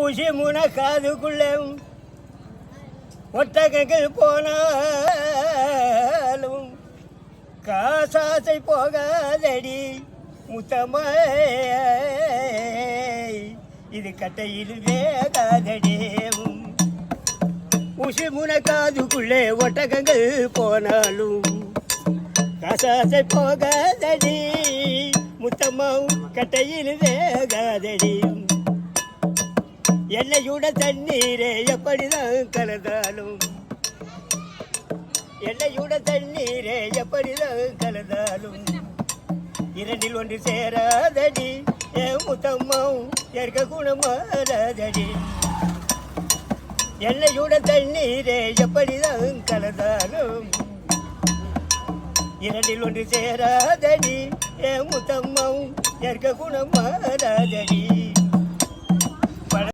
ஊசி முன காதுக்குள்ளே ஒட்டகங்கள் போனாலும் காசாசை போகாதடி முத்தமாய் இது கட்டையில் வேகாதடி ஊசி முன காதுக்குள்ளே ஒட்டகங்கள் போனாலும் காசாசை போகாதடி முத்தம்மாவும் கட்டையில் வேகாதடி எல்லையுட தண்ணீரே எப்படிதான் கலந்தாலும் எல்லையுட தண்ணீரே எப்படிதான் கலந்தாலும் இரண்டில் ஒன்று சேராதடி என் முத்தம்மாவும் ஏற்க குணமாறாதடி எல்லையுட தண்ணீரே எப்படிதான் கலந்தாலும் இரண்டில் ஒன்று சேராதடி என் முத்தம்மாவும் ஏற்க குணமாறாதடி